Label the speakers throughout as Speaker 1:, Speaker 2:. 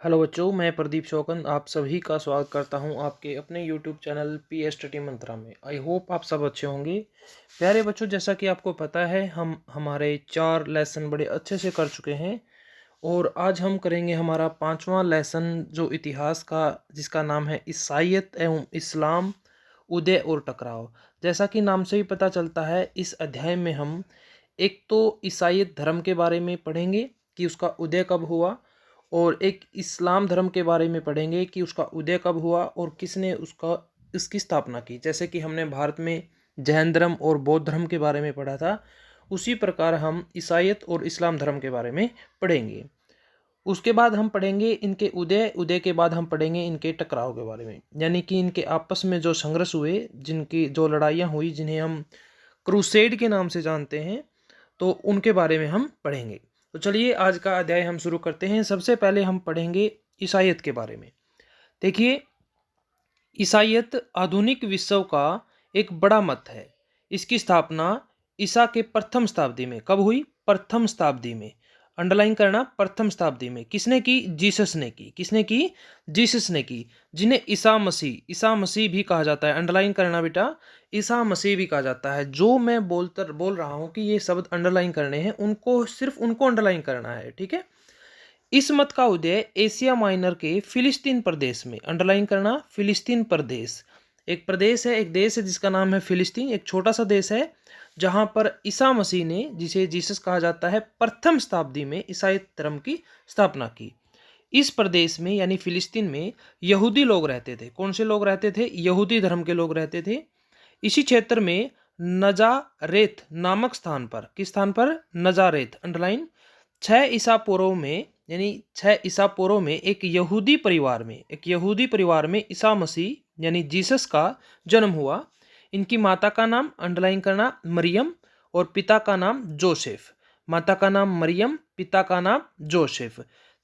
Speaker 1: Hello बच्चों, मैं प्रदीप शौकन आप सभी का स्वागत करता हूं आपके अपने यूट्यूब चैनल पी स्टडी मंत्रा में। आई होप आप सब अच्छे होंगे। प्यारे बच्चों, जैसा कि आपको पता है हम हमारे 4 लेसन बड़े अच्छे से कर चुके हैं और आज हम करेंगे हमारा 5वां लेसन जो इतिहास का, जिसका नाम है ईसाईयत एवं इस्लाम, उदय और टकराव। जैसा कि नाम से ही पता चलता है, इस अध्याय में हम एक तो ईसाईयत धर्म के बारे में पढ़ेंगे कि उसका उदय कब हुआ, और एक इस्लाम धर्म के बारे में पढ़ेंगे कि उसका उदय कब हुआ और किसने इसकी स्थापना की। जैसे कि हमने भारत में जैन धर्म और बौद्ध धर्म के बारे में पढ़ा था, उसी प्रकार हम ईसाईयत और इस्लाम धर्म के बारे में पढ़ेंगे। उसके बाद हम पढ़ेंगे इनके उदय के बाद हम पढ़ेंगे इनके टकराव के बारे में, यानी कि इनके आपस में जो संघर्ष हुए, जिनकी जो लड़ाइयाँ हुई, जिन्हें हम क्रूसेड के नाम से जानते हैं, तो उनके बारे में हम पढ़ेंगे। तो चलिए आज का अध्याय हम शुरू करते हैं। सबसे पहले हम पढ़ेंगे ईसाईयत के बारे में। देखिए, ईसाईयत आधुनिक विश्व का एक बड़ा मत है। इसकी स्थापना ईसा के प्रथम शताब्दी में कब हुई? प्रथम शताब्दी में। अंडरलाइन करना, प्रथम शताब्दी में। किसने की? जीसस ने की। किसने की? जीसस ने की, जिन्हें ईसा मसीह भी कहा जाता है। अंडरलाइन करना बेटा, ईसा मसीह भी कहा जाता है। जो मैं बोल रहा हूँ कि ये शब्द अंडरलाइन करने हैं, उनको सिर्फ उनको अंडरलाइन करना है, ठीक है। इस मत का उदय एशिया माइनर के फिलिस्तीन प्रदेश में, अंडरलाइन करना, फिलिस्तीन प्रदेश एक प्रदेश है, एक देश है जिसका नाम है फिलिस्तीन। एक छोटा सा देश है जहां पर ईसा मसीह ने, जिसे जीसस कहा जाता है, प्रथम शताब्दी में ईसाई धर्म की स्थापना की। इस प्रदेश में यानी फिलिस्तीन में यहूदी लोग रहते थे। कौन से लोग रहते थे? यहूदी धर्म के लोग रहते थे। इसी क्षेत्र में नजारेत नामक स्थान पर, किस स्थान पर? नजारेत, अंडरलाइन। 6 ईसा पूर्व में, यानी 6 ईसा पूर्व में एक यहूदी परिवार में ईसा मसीह यानी जीसस का जन्म हुआ। इनकी माता का नाम, अंडरलाइन करना, मरियम, और पिता का नाम जोसेफ। माता का नाम मरियम, पिता का नाम जोसेफ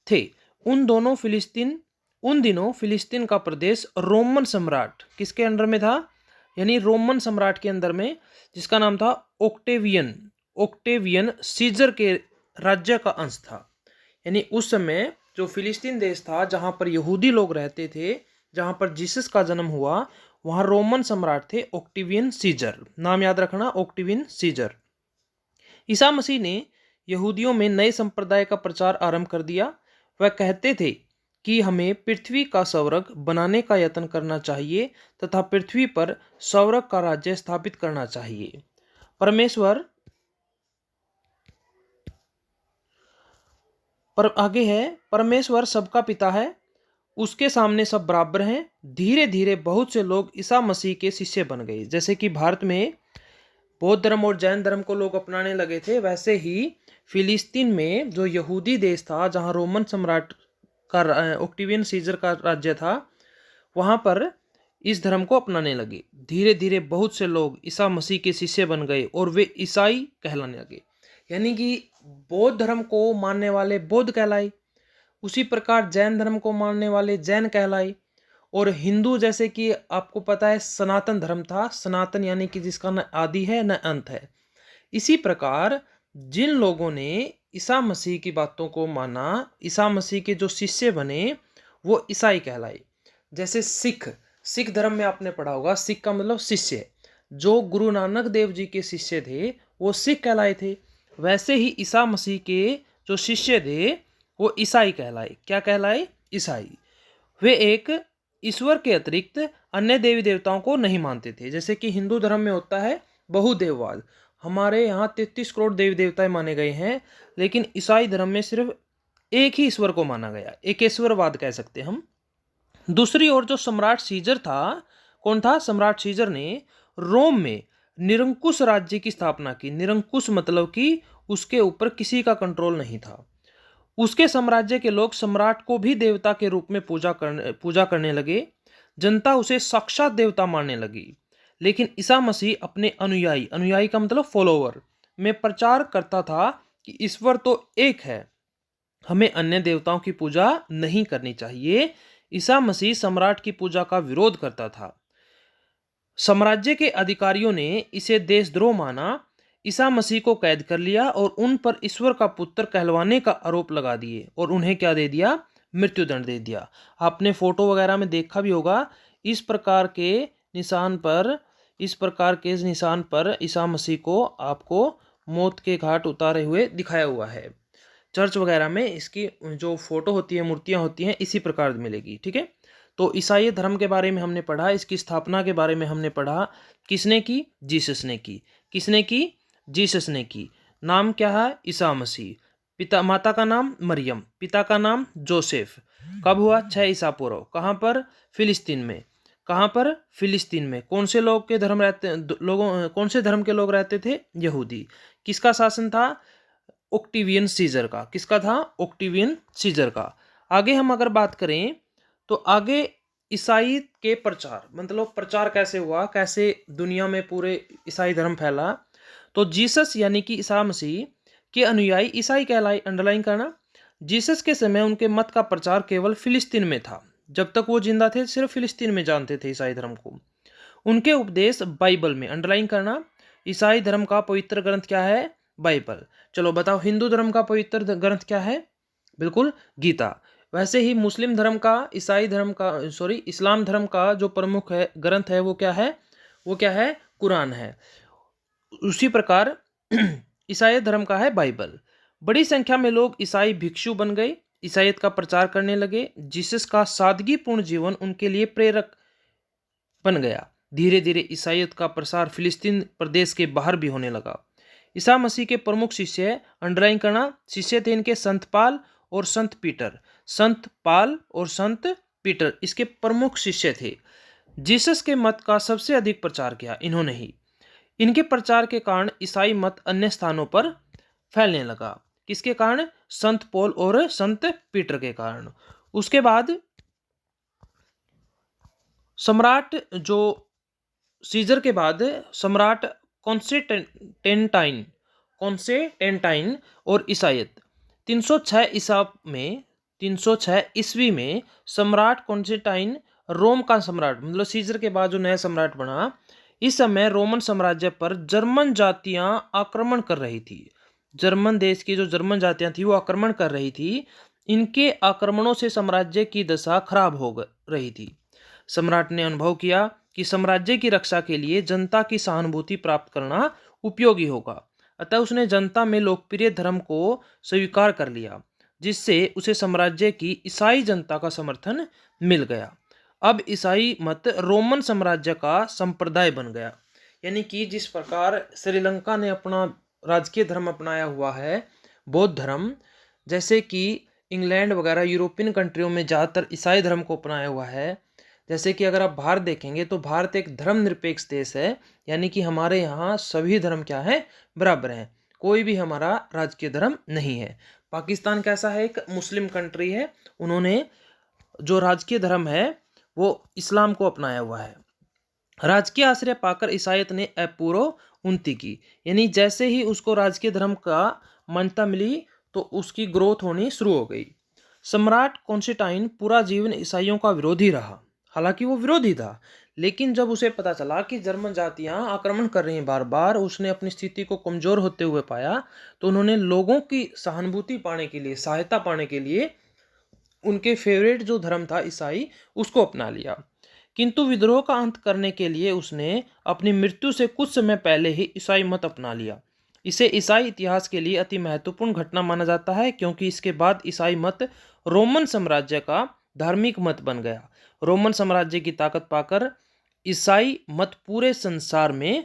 Speaker 1: थे। उन दिनों फिलिस्तीन का प्रदेश रोमन सम्राट किसके अंडर में था? यानी रोमन सम्राट के अंदर में, जिसका नाम था ओक्टेवियन सीजर के राज्य का अंश था। यानी उस समय जो फिलिस्तीन देश था, जहां पर यहूदी लोग रहते थे, जहां पर जीसस का जन्म हुआ, वहां रोमन सम्राट थे ओक्टेवियन सीजर। नाम याद रखना, ओक्टेवियन सीजर। ईसा मसीह ने यहूदियों में नए संप्रदाय का प्रचार आरंभ कर दिया। वह कहते थे कि हमें पृथ्वी का स्वर्ग बनाने का यत्न करना चाहिए तथा पृथ्वी पर स्वर्ग का राज्य स्थापित करना चाहिए। परमेश्वर पर आगे है, परमेश्वर सबका पिता है, उसके सामने सब बराबर हैं। धीरे धीरे बहुत से लोग ईसा मसीह के शिष्य बन गए। जैसे कि भारत में बौद्ध धर्म और जैन धर्म को लोग अपनाने लगे थे, वैसे ही फिलिस्तीन में जो यहूदी देश था, जहां रोमन सम्राट का ओक्टेवियन सीजर का राज्य था, वहां पर इस धर्म को अपनाने लगे। धीरे धीरे बहुत से लोग ईसा मसीह के शिष्य बन गए और वे ईसाई कहलाने लगे। यानी कि बौद्ध धर्म को मानने वाले बौद्ध कहलाए, उसी प्रकार जैन धर्म को मानने वाले जैन कहलाए, और हिंदू, जैसे कि आपको पता है सनातन धर्म था। सनातन यानी कि जिसका न आदि है न अंत है। इसी प्रकार जिन लोगों ने ईसा मसीह की बातों को माना, ईसा मसीह के जो शिष्य बने, वो ईसाई कहलाए। जैसे सिख धर्म में आपने पढ़ा होगा, सिख का मतलब शिष्य। जो गुरु नानक देव जी के शिष्य थे वो सिख कहलाए थे। वैसे ही ईसा मसीह के जो शिष्य थे वो ईसाई कहलाए। क्या कहलाए? ईसाई। वे एक ईश्वर के अतिरिक्त अन्य देवी देवताओं को नहीं मानते थे। जैसे कि हिंदू धर्म में होता है बहुदेववाद, हमारे यहाँ 33 करोड़ देवी देवताएं माने गए हैं, लेकिन ईसाई धर्म में सिर्फ एक ही ईश्वर को माना गया, एकेश्वरवाद कह सकते हैं हम। दूसरी ओर जो सम्राट सीजर था, कौन था? सम्राट सीजर ने रोम में निरंकुश राज्य की स्थापना की। निरंकुश मतलब कि उसके ऊपर किसी का कंट्रोल नहीं था। उसके साम्राज्य के लोग सम्राट को भी देवता के रूप में पूजा करने लगे। जनता उसे साक्षात देवता मानने लगी। लेकिन ईसा मसीह अपने अनुयायी का मतलब फॉलोवर में प्रचार करता था कि ईश्वर तो एक है, हमें अन्य देवताओं की पूजा नहीं करनी चाहिए। ईसा मसीह सम्राट की पूजा का विरोध करता था। साम्राज्य के अधिकारियों ने इसे देशद्रोह माना, ईसा मसीह को कैद कर लिया और उन पर ईश्वर का पुत्र कहलवाने का आरोप लगा दिए और उन्हें क्या दे दिया? मृत्युदंड दे दिया। आपने फोटो वगैरह में देखा भी होगा, इस प्रकार के निशान पर ईसा मसीह को आपको मौत के घाट उतारे हुए दिखाया हुआ है। चर्च वगैरह में इसकी जो फोटो होती है, मूर्तियां होती हैं, इसी प्रकार मिलेगी। ठीक है, तो ईसाई धर्म के बारे में हमने पढ़ा, इसकी स्थापना के बारे में हमने पढ़ा। किसने की? जीसस ने की। किसने की? जीसस ने की। नाम क्या है? ईसा मसीह। पिता माता का नाम मरियम, पिता का नाम जोसेफ। कब हुआ? 6 ईसा पूर्व। कहाँ पर? फिलिस्तीन में। कहाँ पर? फिलिस्तीन में। कौन से लोग के धर्म रहते लोगों कौन से धर्म के लोग रहते थे? यहूदी। किसका शासन था? ओक्टिवियन सीजर का। किसका था? ओक्टिवियन सीजर का। आगे हम अगर बात करें तो आगे ईसाई के प्रचार, मतलब प्रचार कैसे हुआ, कैसे दुनिया में पूरे ईसाई धर्म फैला। तो जीसस यानी कि ईसा मसीह के अनुयायी ईसाई कहलाए। अंडरलाइन करना। जीसस के समय उनके मत का प्रचार केवल फिलिस्तीन में था। जब तक वो जिंदा थे सिर्फ फिलिस्तीन में जानते थे ईसाई धर्म को। उनके उपदेश बाइबल में। अंडरलाइन करना। ईसाई धर्म का पवित्र ग्रंथ क्या है? बाइबल। चलो बताओ, हिंदू धर्म का पवित्र ग्रंथ क्या है? बिल्कुल, गीता। वैसे ही मुस्लिम धर्म का, इस्लाम धर्म का जो प्रमुख है ग्रंथ है वो क्या है? वो क्या है? कुरान है। उसी प्रकार ईसाई धर्म का है बाइबल। बड़ी संख्या में लोग ईसाई भिक्षु बन गए, ईसाईयत का प्रचार करने लगे। जीसस का सादगीपूर्ण जीवन उनके लिए प्रेरक बन गया। धीरे धीरे ईसाईयत का प्रसार फिलिस्तीन प्रदेश के बाहर भी होने लगा। ईसा मसीह के प्रमुख शिष्य, अंडरलाइन करना, शिष्य थे इनके संत पाल और संत पीटर। संत पाल और संत पीटर इसके प्रमुख शिष्य थे। जीसस के मत का सबसे अधिक प्रचार किया इन्होंने ही। इनके प्रचार के कारण ईसाई मत अन्य स्थानों पर फैलने लगा। किसके कारण? संत पौल और संत पीटर के कारण। उसके बाद सम्राट जो सीजर के बाद सम्राट कॉन्स्टेंटाइन और ईसाईयत 306 ईस्वी में सम्राट कॉन्स्टेंटाइन रोम का सम्राट, मतलब सीजर के बाद जो नया सम्राट बना, इस समय रोमन साम्राज्य पर जर्मन जातियां आक्रमण कर रही थी। जर्मन देश की जो जर्मन जातियां थी वो आक्रमण कर रही थी। इनके आक्रमणों से साम्राज्य की दशा खराब हो रही थी। सम्राट ने अनुभव किया कि साम्राज्य की रक्षा के लिए जनता की सहानुभूति प्राप्त करना उपयोगी होगा। अतः उसने जनता में लोकप्रिय धर्म को स्वीकार कर लिया, जिससे उसे साम्राज्य की ईसाई जनता का समर्थन मिल गया। अब ईसाई मत रोमन साम्राज्य का संप्रदाय बन गया। यानी कि जिस प्रकार श्रीलंका ने अपना राजकीय धर्म अपनाया हुआ है, बौद्ध धर्म, जैसे कि इंग्लैंड वगैरह यूरोपियन कंट्रियों में ज़्यादातर ईसाई धर्म को अपनाया हुआ है। जैसे कि अगर आप भारत देखेंगे तो भारत एक धर्मनिरपेक्ष देश है। यानी कि हमारे यहाँ सभी धर्म क्या है? बराबर हैं। कोई भी हमारा राजकीय धर्म नहीं है। पाकिस्तान कैसा है? एक मुस्लिम कंट्री है। उन्होंने जो राजकीय धर्म है वो इस्लाम को अपनाया हुआ है। राजकीय आश्रय पाकर ईसाईयत ने अपूर्व उन्नति की। यानी जैसे ही उसको राजकीय धर्म का मान्यता मिली तो उसकी ग्रोथ होनी शुरू हो गई। सम्राट कॉन्स्टेंटाइन पूरा जीवन ईसाइयों का विरोधी रहा। हालांकि वो विरोधी था, लेकिन जब उसे पता चला कि जर्मन जातियां आक्रमण कर रही हैं बार बार, उसने अपनी स्थिति को कमजोर होते हुए पाया, तो उन्होंने लोगों की सहानुभूति पाने के लिए, सहायता पाने के लिए उनके फेवरेट जो धर्म था ईसाई, उसको अपना लिया। किंतु विद्रोह का अंत करने के लिए उसने अपनी मृत्यु से कुछ समय पहले ही ईसाई मत अपना लिया। इसे ईसाई इतिहास के लिए अति महत्वपूर्ण घटना माना जाता है, क्योंकि इसके बाद ईसाई मत रोमन साम्राज्य का धार्मिक मत बन गया। रोमन साम्राज्य की ताकत पाकर ईसाई मत पूरे संसार में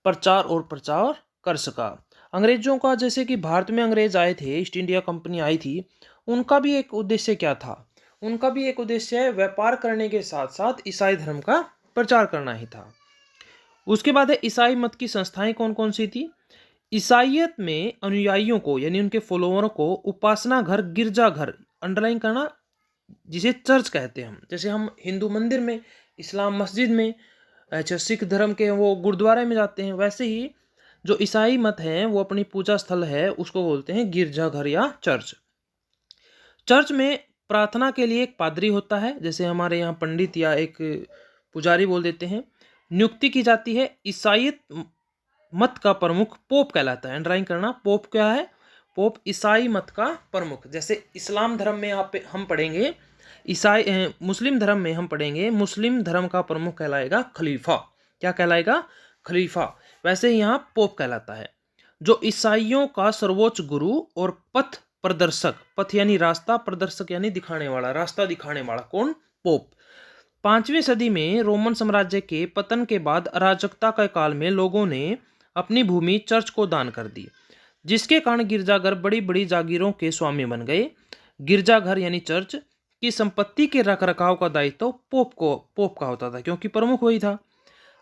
Speaker 1: प्रचार और प्रचार कर सका। अंग्रेजों का, जैसे कि भारत में अंग्रेज आए थे, ईस्ट इंडिया कंपनी आई थी, उनका भी एक उद्देश्य क्या था? उनका भी एक उद्देश्य है व्यापार करने के साथ साथ ईसाई धर्म का प्रचार करना ही था। उसके बाद है ईसाई मत की संस्थाएं कौन कौन सी थी? ईसाईयत में अनुयायियों को, यानी उनके फॉलोअरों को उपासना घर, गिरजा घर, अंडरलाइन करना, जिसे चर्च कहते हैं हम, जैसे हम हिंदू मंदिर में, इस्लाम मस्जिद में, अच्छा सिख धर्म के वो गुरुद्वारे में जाते हैं, वैसे ही जो ईसाई मत है वो अपनी पूजा स्थल है उसको बोलते हैं गिरजा घर या चर्च। चर्च में प्रार्थना के लिए एक पादरी होता है, जैसे हमारे यहाँ पंडित या एक पुजारी बोल देते हैं, नियुक्ति की जाती है। ईसाईयत मत का प्रमुख पोप कहलाता है। अंडरलाइन करना, पोप क्या है? पोप ईसाई मत का प्रमुख। जैसे इस्लाम धर्म में यहाँ पे हम पढ़ेंगे मुस्लिम धर्म में हम पढ़ेंगे मुस्लिम धर्म का प्रमुख कहलाएगा खलीफा। क्या कहलाएगा? खलीफा। वैसे यहाँ पोप कहलाता है। जो ईसाइयों का सर्वोच्च गुरु और पथ प्रदर्शक, पथ यानी रास्ता, प्रदर्शक यानी दिखाने वाला, रास्ता दिखाने वाला, कौन? पोप। 5वीं सदी में रोमन साम्राज्य के पतन के बाद अराजकता के काल में लोगों ने अपनी भूमि चर्च को दान कर दी, जिसके कारण गिरजाघर बड़ी बड़ी जागीरों के स्वामी बन गए। गिरजाघर यानी चर्च की संपत्ति के रखरखाव का दायित्व पोप का होता था, क्योंकि प्रमुख वही था।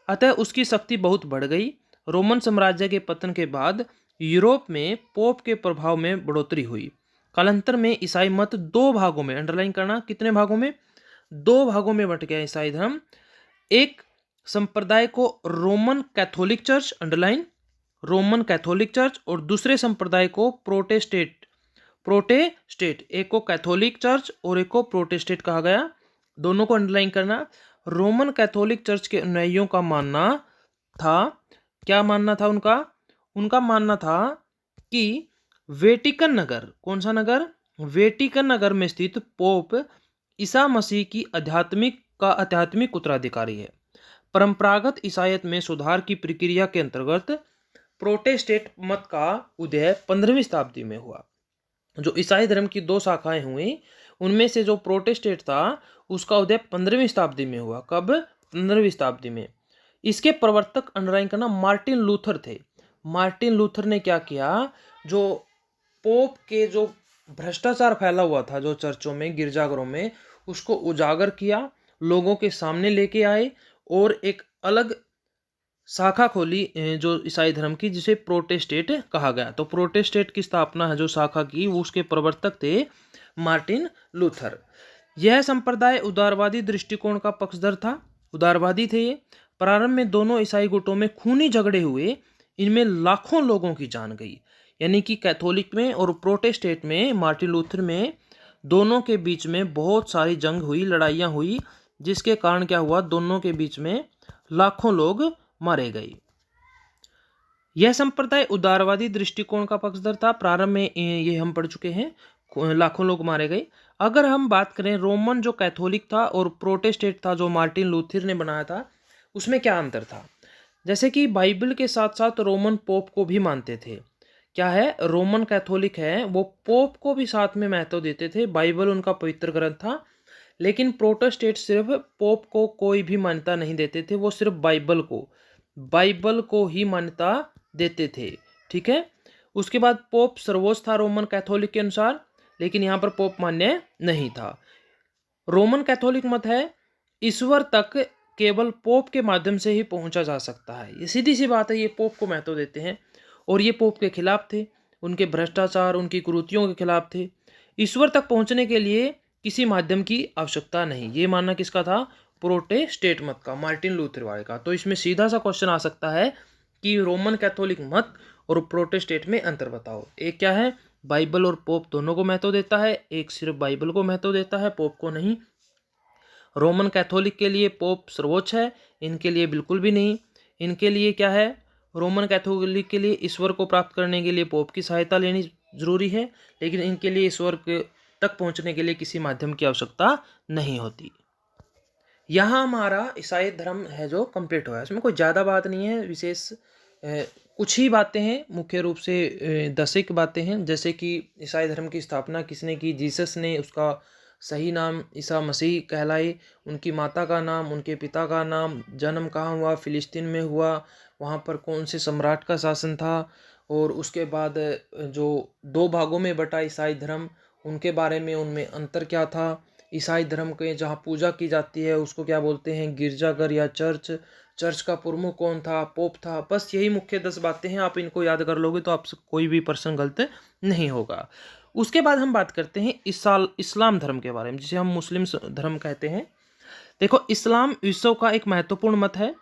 Speaker 1: अतः उसकी शक्ति बहुत बढ़ गई। रोमन साम्राज्य के पतन के बाद यूरोप में पोप के प्रभाव में बढ़ोतरी हुई। कालांतर में ईसाई मत 2 भागों में, अंडरलाइन करना, कितने भागों में? 2 भागों में बंट गया ईसाई धर्म। एक संप्रदाय को Roman Catholic church, underline, Roman Catholic church, और दूसरे संप्रदाय को प्रोटेस्टेंट, एक को कैथोलिक चर्च और एक को प्रोटेस्टेंट कहा गया। दोनों को अंडरलाइन करना। रोमन कैथोलिक चर्च के अनुयायियों का मानना था, क्या मानना था उनका? उनका मानना था कि वेटिकन नगर, कौन सा नगर? वेटिकन नगर में स्थित पोप ईसा मसीह की आध्यात्मिक उत्तराधिकारी है। परंपरागत ईसाईयत में सुधार की प्रक्रिया के अंतर्गत प्रोटेस्टेंट मत का उदय 15वीं शताब्दी में हुआ। जो ईसाई धर्म की 2 शाखाएं हुई, उनमें से जो प्रोटेस्टेंट था उसका उदय 15वीं शताब्दी में हुआ। कब? 15वीं शताब्दी में। इसके प्रवर्तक, अंडरलाइन करना, मार्टिन लूथर थे। मार्टिन लूथर ने क्या किया? जो पोप के जो भ्रष्टाचार फैला हुआ था जो चर्चों में, गिरजाघरों में, उसको उजागर किया, लोगों के सामने लेके आए और एक अलग शाखा खोली जो ईसाई धर्म की, जिसे प्रोटेस्टेंट कहा गया। तो प्रोटेस्टेंट की स्थापना है जो शाखा की, वो उसके प्रवर्तक थे मार्टिन लूथर। यह संप्रदाय उदारवादी दृष्टिकोण का पक्षधर था, उदारवादी थे ये। प्रारंभ में दोनों ईसाई गुटों में खूनी झगड़े हुए, इनमें लाखों लोगों की जान गई। यानी कि कैथोलिक में और प्रोटेस्टेंट में, मार्टिन लूथर में, दोनों के बीच में बहुत सारी जंग हुई, लड़ाइयाँ हुई, जिसके कारण क्या हुआ? दोनों के बीच में लाखों लोग मारे गए। यह संप्रदाय उदारवादी दृष्टिकोण का पक्षधर था। प्रारंभ में ये हम पढ़ चुके हैं, लाखों लोग मारे गए। अगर हम बात करें रोमन जो कैथोलिक था और प्रोटेस्टेंट था जो मार्टिन लूथर ने बनाया था, उसमें क्या अंतर था? जैसे कि बाइबल के साथ साथ रोमन पोप को भी मानते थे। क्या है? रोमन कैथोलिक है वो पोप को भी साथ में महत्व देते थे, बाइबल उनका पवित्र ग्रंथ था। लेकिन प्रोटेस्टेंट सिर्फ पोप को कोई भी मान्यता नहीं देते थे, वो सिर्फ बाइबल को ही मान्यता देते थे। ठीक है। उसके बाद पोप सर्वोच्च था रोमन कैथोलिक के अनुसार, लेकिन यहाँ पर पोप मान्य नहीं था। रोमन कैथोलिक मत है ईश्वर तक केवल पोप के माध्यम से ही पहुंचा जा सकता है। ये सीधी सी बात है, ये पोप को महत्व देते हैं और ये पोप के खिलाफ थे, उनके भ्रष्टाचार, उनकी कुरीतियों के खिलाफ थे। ईश्वर तक पहुंचने के लिए किसी माध्यम की आवश्यकता नहीं, ये मानना किसका था? प्रोटेस्टेंट मत का, मार्टिन लूथर वाले का। तो इसमें सीधा सा क्वेश्चन आ सकता है कि रोमन कैथोलिक मत और प्रोटेस्टेंट में अंतर बताओ। एक क्या है? बाइबल और पोप दोनों को महत्व देता है, एक सिर्फ बाइबल को महत्व देता है, पोप को नहीं। रोमन कैथोलिक के लिए पोप सर्वोच्च है, इनके लिए बिल्कुल भी नहीं। इनके लिए क्या है? रोमन कैथोलिक के लिए ईश्वर को प्राप्त करने के लिए पोप की सहायता लेनी जरूरी है, लेकिन इनके लिए ईश्वर तक पहुंचने के लिए किसी माध्यम की आवश्यकता नहीं होती। यहाँ हमारा ईसाई धर्म है जो कंप्लीट हुआ है। इसमें कोई ज़्यादा बात नहीं है, विशेष कुछ ही बातें हैं, मुख्य रूप से 10 बातें हैं। जैसे कि ईसाई धर्म की स्थापना किसने की? जीसस ने। उसका सही नाम ईसा मसीह कहलाए। उनकी माता का नाम, उनके पिता का नाम, जन्म कहाँ हुआ? फिलिस्तीन में हुआ। वहाँ पर कौन से सम्राट का शासन था? और उसके बाद जो 2 भागों में बटा ईसाई धर्म, उनके बारे में, उनमें अंतर क्या था? ईसाई धर्म के जहाँ पूजा की जाती है उसको क्या बोलते हैं? गिरजाघर या चर्च। चर्च का प्रमुख कौन था? पोप था। बस यही मुख्य 10 बातें हैं। आप इनको याद कर लोगे तो आपसे कोई भी प्रश्न गलत नहीं होगा। उसके बाद हम बात करते हैं इस्लाम धर्म के बारे में, जिसे हम मुस्लिम धर्म कहते हैं। देखो, इस्लाम विश्व का एक महत्वपूर्ण मत है।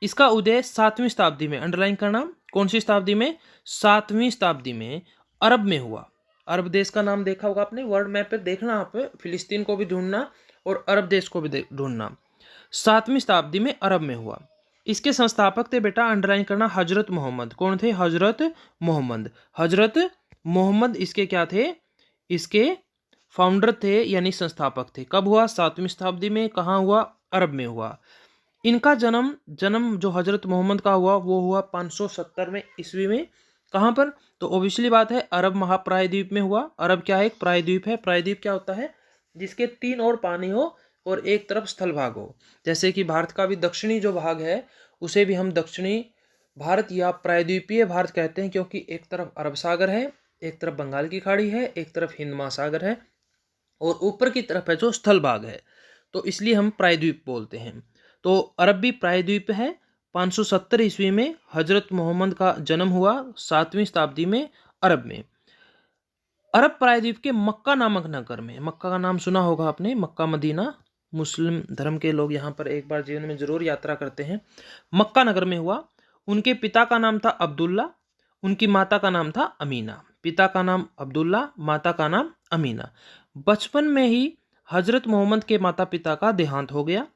Speaker 1: इसका उदय 7वीं शताब्दी में, अंडरलाइन करना, कौन सी शताब्दी में? 7वीं शताब्दी में अरब में हुआ। अरब देश का नाम देखा होगा आपने, वर्ल्ड मैप पे देखना, आप फिलिस्तीन को भी ढूंढना और अरब देश को भी ढूंढना। 7वीं शताब्दी में अरब में हुआ। इसके संस्थापक थे बेटा, अंडरलाइन करना, हजरत मोहम्मद। कौन थे? हजरत मोहम्मद। हजरत मोहम्मद इसके क्या थे, इसके फाउंडर थे यानी संस्थापक थे। कब हुआ, 7वीं शताब्दी में। कहाँ हुआ, अरब में हुआ। इनका जन्म जन्म जो हजरत मोहम्मद का हुआ वो हुआ 570 में ईस्वी में। कहाँ पर, तो ओबियसली बात है अरब महाप्रायद्वीप में हुआ। अरब क्या है, एक प्रायद्वीप है। प्रायद्वीप क्या होता है, जिसके 3 ओर पानी हो और एक तरफ स्थल भाग हो। जैसे कि भारत का भी दक्षिणी जो भाग है उसे भी हम दक्षिणी भारत या प्रायद्वीपीय भारत कहते हैं, क्योंकि एक तरफ अरब सागर है, एक तरफ बंगाल की खाड़ी है, एक तरफ हिंद महासागर है और ऊपर की तरफ है जो स्थल भाग है, तो इसलिए हम प्रायद्वीप बोलते हैं। तो अरब भी प्रायद्वीप है। 570 ईस्वी में हजरत मोहम्मद का जन्म हुआ, 7वीं शताब्दी में अरब में। अरब प्रायद्वीप के मक्का नामक नगर में, मक्का का नाम सुना होगा आपने, मक्का मदीना, मुस्लिम धर्म के लोग यहाँ पर एक बार जीवन में जरूर यात्रा करते हैं। मक्का नगर में हुआ। उनके पिता का नाम था अब्दुल्ला, उनकी माता का नाम था अमीना। पिता का नाम अब्दुल्ला, माता का नाम अमीना। बचपन में ही हजरत मोहम्मद के माता पिता का देहांत हो गया।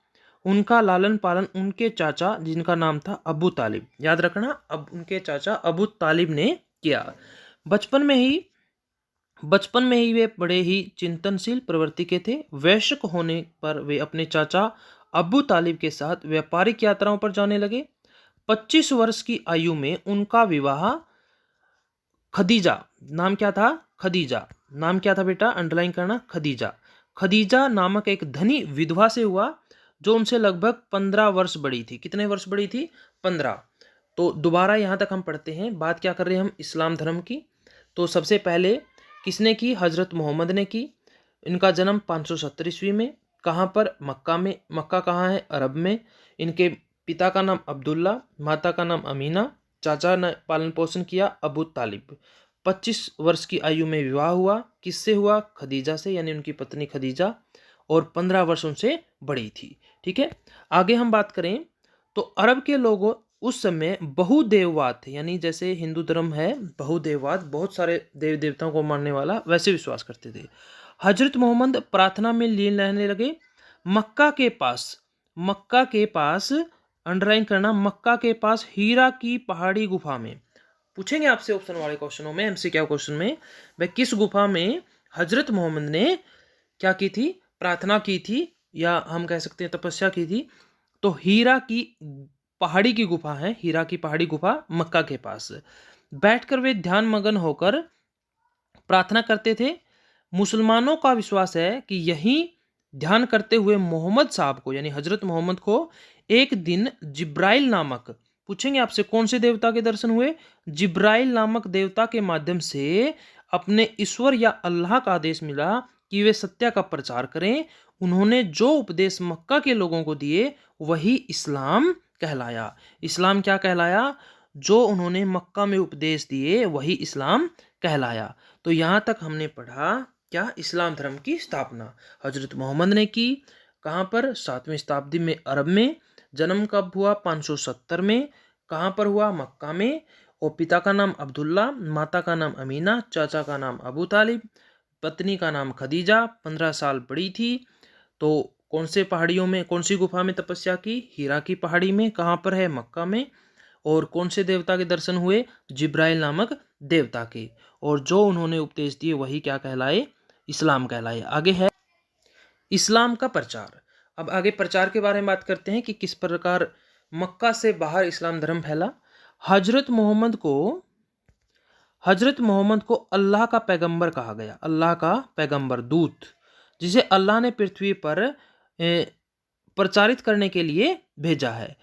Speaker 1: उनका लालन पालन उनके चाचा जिनका नाम था अबू तालिब, याद रखना, अब उनके चाचा अबू तालिब ने किया। बचपन में ही बचपन में ही वे बड़े ही चिंतनशील प्रवृत्ति के थे। वयस्क होने पर वे अपने चाचा अबू तालिब के साथ व्यापारिक यात्राओं पर जाने लगे। 25 वर्ष की आयु में उनका विवाह खदीजा, नाम क्या था, खदीजा, नाम क्या था बेटा, अंडरलाइन करना, खदीजा, खदीजा नामक एक धनी विधवा से हुआ जो उनसे लगभग 15 वर्ष बड़ी थी। कितने वर्ष बड़ी थी, 15। तो दोबारा यहाँ तक हम पढ़ते हैं, बात क्या कर रहे हैं हम, इस्लाम धर्म की। तो सबसे पहले किसने की, हजरत मोहम्मद ने की। इनका जन्म 570 ईस्वी में। कहाँ पर, मक्का में। मक्का कहाँ है, अरब में। इनके पिता का नाम अब्दुल्ला, माता का नाम अमीना, चाचा ने पालन पोषण किया अबू तालिब। 25 वर्ष की आयु में विवाह हुआ, किससे हुआ, खदीजा से, यानी उनकी पत्नी खदीजा, और 15 वर्ष उनसे बड़ी थी। ठीक है, आगे हम बात करें तो अरब के लोगों उस समय बहुदेववाद थे, यानी जैसे हिंदू धर्म है बहुदेववाद, बहुत सारे देवी देवताओं को मानने वाला, वैसे विश्वास करते थे। हजरत मोहम्मद प्रार्थना में लीन रहने लगे। मक्का के पास अंडरलाइन करना, मक्का के पास हीरा की पहाड़ी गुफा में। पूछेंगे आपसे ऑप्शन वाले क्वेश्चनों में, एमसीक्यू क्वेश्चन में, वह किस गुफा में हजरत मोहम्मद ने क्या की थी, प्रार्थना की थी, या हम कह सकते हैं तपस्या की थी। तो हीरा की पहाड़ी की गुफा है, हीरा की पहाड़ी गुफा मक्का के पास। बैठकर वे ध्यान मगन होकर प्रार्थना करते थे। मुसलमानों का विश्वास है कि यही ध्यान करते हुए मोहम्मद साहब को, यानी हजरत मोहम्मद को एक दिन जिब्राइल नामक, पूछेंगे आपसे कौन से देवता के दर्शन हुए, जिब्राइल नामक देवता के माध्यम से अपने ईश्वर या अल्लाह का आदेश मिला कि वे सत्य का प्रचार करें। उन्होंने जो उपदेश मक्का के लोगों को दिए वही इस्लाम कहलाया। इस्लाम क्या कहलाया, जो उन्होंने मक्का में उपदेश दिए वही इस्लाम कहलाया। तो यहाँ तक हमने पढ़ा क्या, इस्लाम धर्म की स्थापना हजरत मोहम्मद ने की। कहाँ पर, 7वीं शताब्दी में अरब में। जन्म कब हुआ, 570 में। कहाँ पर हुआ, मक्का में। और पिता का नाम अब्दुल्ला, माता का नाम अमीना, चाचा का नाम अबू तालिब, पत्नी का नाम खदीजा, 15 साल बड़ी थी। तो कौन से पहाड़ियों में, कौन सी गुफा में तपस्या की, हीरा की पहाड़ी में। कहाँ पर है, मक्का में। और कौन से देवता के दर्शन हुए, जिब्राइल नामक देवता के। और जो उन्होंने उपदेश दिए वही क्या कहलाए, इस्लाम कहलाए। आगे है इस्लाम का प्रचार। अब आगे प्रचार के बारे में बात करते हैं कि किस प्रकार मक्का से बाहर इस्लाम धर्म फैला। हजरत मोहम्मद को अल्लाह का पैगंबर कहा गया, अल्लाह का पैगंबर, दूत, जिसे अल्लाह ने पृथ्वी पर प्रचारित करने के लिए भेजा है।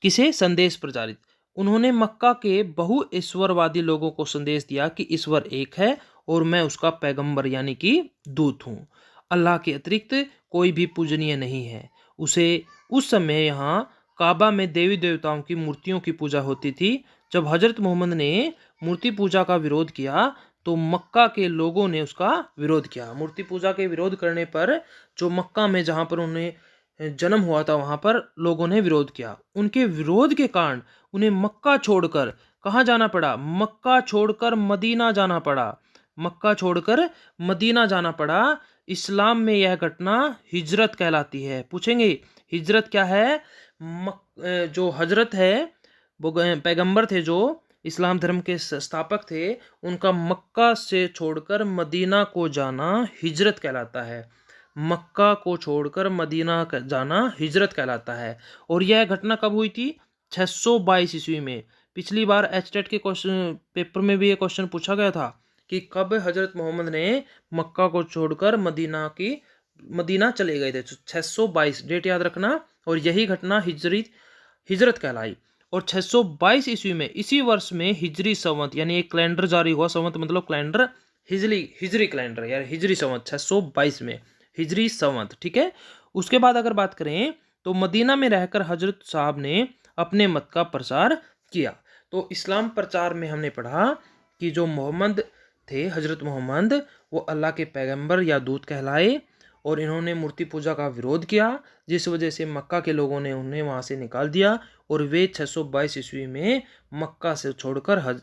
Speaker 1: किसे, संदेश प्रचारित। उन्होंने मक्का के बहु ईश्वरवादी लोगों को संदेश दिया कि ईश्वर एक है और मैं उसका पैगंबर यानी कि दूत हूँ। अल्लाह के अतिरिक्त कोई भी पूजनीय नहीं है। उस समय यहाँ काबा में देवी देवताओं की मूर्तियों की पूजा होती थी। जब हजरत मोहम्मद ने मूर्ति पूजा का विरोध किया तो मक्का के लोगों ने उसका विरोध किया। मूर्ति पूजा के विरोध करने पर जो मक्का में जहाँ पर उन्हें जन्म हुआ था वहाँ पर लोगों ने विरोध किया। उनके विरोध के कारण उन्हें मक्का छोड़कर कहाँ जाना पड़ा, मक्का छोड़कर मदीना जाना पड़ा, मक्का छोड़कर मदीना जाना पड़ा। इस्लाम में यह घटना हिजरत कहलाती है। पूछेंगे हिजरत क्या है, जो हजरत है वो पैगंबर थे जो इस्लाम धर्म के संस्थापक थे, उनका मक्का से छोड़कर मदीना को जाना हिजरत कहलाता है। मक्का को छोड़कर मदीना जाना हिजरत कहलाता है। और यह घटना कब हुई थी? 622 ईस्वी में। पिछली बार एचटेट के क्वेश्चन पेपर में भी ये क्वेश्चन पूछा गया था कि कब हजरत मोहम्मद ने मक्का को छोड़कर मदीना चले गए थे। 622 डेट याद रखना। और यही घटना हिजरत कहलाई। और 622 ईस्वी में, इसी वर्ष में हिजरी संवत यानी एक कैलेंडर जारी हुआ। संवत मतलब कैलेंडर, हिजरी कैलेंडर यार, हिजरी संवत 622 में हिजरी संवत, ठीक है। उसके बाद अगर बात करें तो मदीना में रहकर हजरत साहब ने अपने मत का प्रचार किया। तो इस्लाम प्रचार में हमने पढ़ा कि जो मोहम्मद थे, हजरत मोहम्मद, वो अल्लाह के पैगंबर या दूत कहलाए और इन्होंने मूर्ति पूजा का विरोध किया, जिस वजह से मक्का के लोगों ने उन्हें वहाँ से निकाल दिया और वे 622 ईस्वी में मक्का से छोड़कर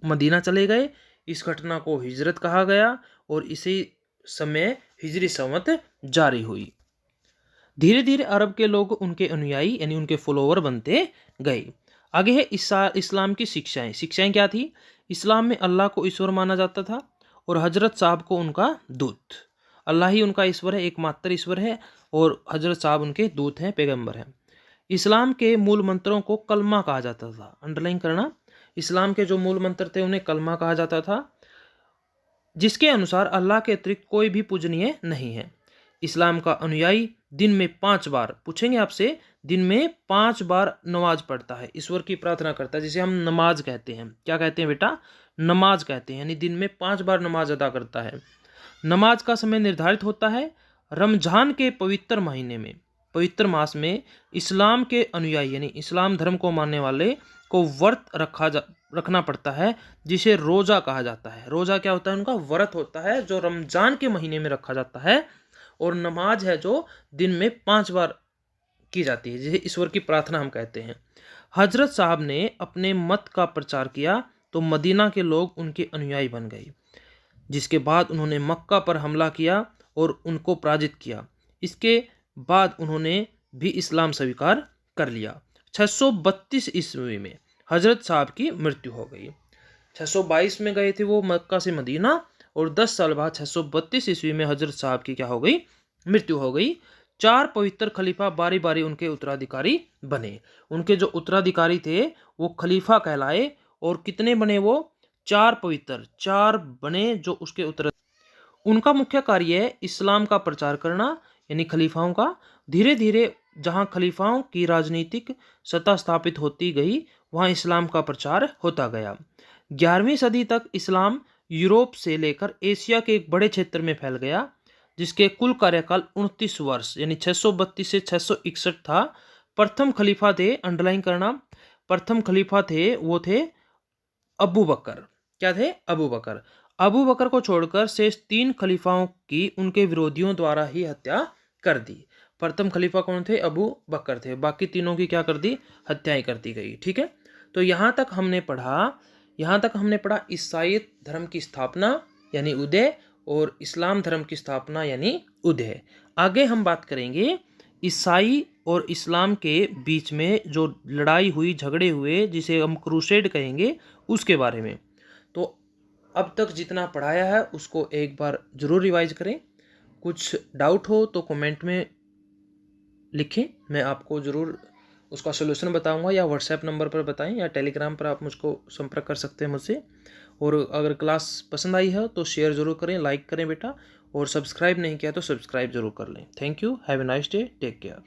Speaker 1: मदीना चले गए। इस घटना को हिजरत कहा गया और इसी समय हिजरी संवत जारी हुई। धीरे धीरे अरब के लोग उनके अनुयायी यानी उनके फॉलोवर बनते गए। आगे है इस्लाम की शिक्षाएं। शिक्षाएं क्या थी? इस्लाम में अल्लाह को ईश्वर माना जाता था और हजरत साहब को उनका दूत। अल्लाह ही उनका ईश्वर है, एकमात्र ईश्वर है, और हजरत साहब उनके दूत हैं, पैगंबर हैं। इस्लाम के मूल मंत्रों को कलमा कहा जाता था। अंडरलाइन करना, इस्लाम के जो मूल मंत्र थे उन्हें कलमा कहा जाता था, जिसके अनुसार अल्लाह के अतिरिक्त कोई भी पूजनीय नहीं है। इस्लाम का अनुयायी दिन में 5 बार, पूछेंगे आपसे, दिन में 5 बार नमाज पढ़ता है, ईश्वर की प्रार्थना करता है, जिसे हम नमाज कहते हैं। क्या कहते हैं बेटा? नमाज कहते हैं, यानी दिन में 5 बार नमाज अदा करता है। नमाज का समय निर्धारित होता है। रमजान के पवित्र महीने में, पवित्र मास में इस्लाम के अनुयायी यानी इस्लाम धर्म को मानने वाले को व्रत रखना पड़ता है, जिसे रोजा कहा जाता है। रोजा क्या होता है? उनका व्रत होता है जो रमजान के महीने में रखा जाता है। और नमाज है जो दिन में 5 बार की जाती है, जिसे ईश्वर की प्रार्थना हम कहते हैं। हजरत साहब ने अपने मत का प्रचार किया तो मदीना के लोग उनके अनुयायी बन गए, जिसके बाद उन्होंने मक्का पर हमला किया और उनको पराजित किया। इसके बाद उन्होंने भी इस्लाम स्वीकार कर लिया। 632 ईस्वी में हजरत साहब की मृत्यु हो गई। 622 में गए थे वो मक्का से मदीना, और 10 साल बाद 632 ईस्वी में हजरत साहब की क्या हो गई? मृत्यु हो गई। 4 पवित्र खलीफा बारी बारी उनके उत्तराधिकारी बने। उनके जो उत्तराधिकारी थे वो खलीफा कहलाए। और कितने बने वो? 4 बने जो उसके उत्तर। उनका मुख्य कार्य है इस्लाम का प्रचार करना, यानी खलीफाओं का। धीरे धीरे जहां खलीफाओं की राजनीतिक सत्ता स्थापित होती गई, वहां इस्लाम का प्रचार होता गया। 11वीं सदी तक इस्लाम यूरोप से लेकर एशिया के एक बड़े क्षेत्र में फैल गया, जिसके कुल कार्यकाल 29 वर्ष यानी 632 से 661 था। प्रथम खलीफा थे, अंडरलाइन करना, प्रथम खलीफा थे वो थे अबू बकर। क्या थे? अबू बकर। अबू बकर को छोड़कर शेष 3 खलीफाओं की उनके विरोधियों द्वारा ही हत्या कर दी। प्रथम खलीफा कौन थे? अबू बकर थे। बाकी तीनों की क्या कर दी? हत्याएं कर दी गई। ठीक है, तो यहाँ तक हमने पढ़ा ईसाई धर्म की स्थापना यानी उदय, और इस्लाम धर्म की स्थापना यानी उदय। आगे हम बात करेंगे ईसाई और इस्लाम के बीच में जो लड़ाई हुई, झगड़े हुए, जिसे हम क्रूसेड कहेंगे, उसके बारे में। तो अब तक जितना पढ़ाया है उसको एक बार ज़रूर रिवाइज करें। कुछ डाउट हो तो कमेंट में लिखें, मैं आपको ज़रूर उसका सोल्यूशन बताऊंगा, या व्हाट्सएप नंबर पर बताएं, या टेलीग्राम पर आप मुझको संपर्क कर सकते हैं मुझसे। और अगर क्लास पसंद आई है तो शेयर ज़रूर करें, लाइक करें बेटा, और सब्सक्राइब नहीं किया तो सब्सक्राइब ज़रूर कर लें। Thank you, have a nice day, take care.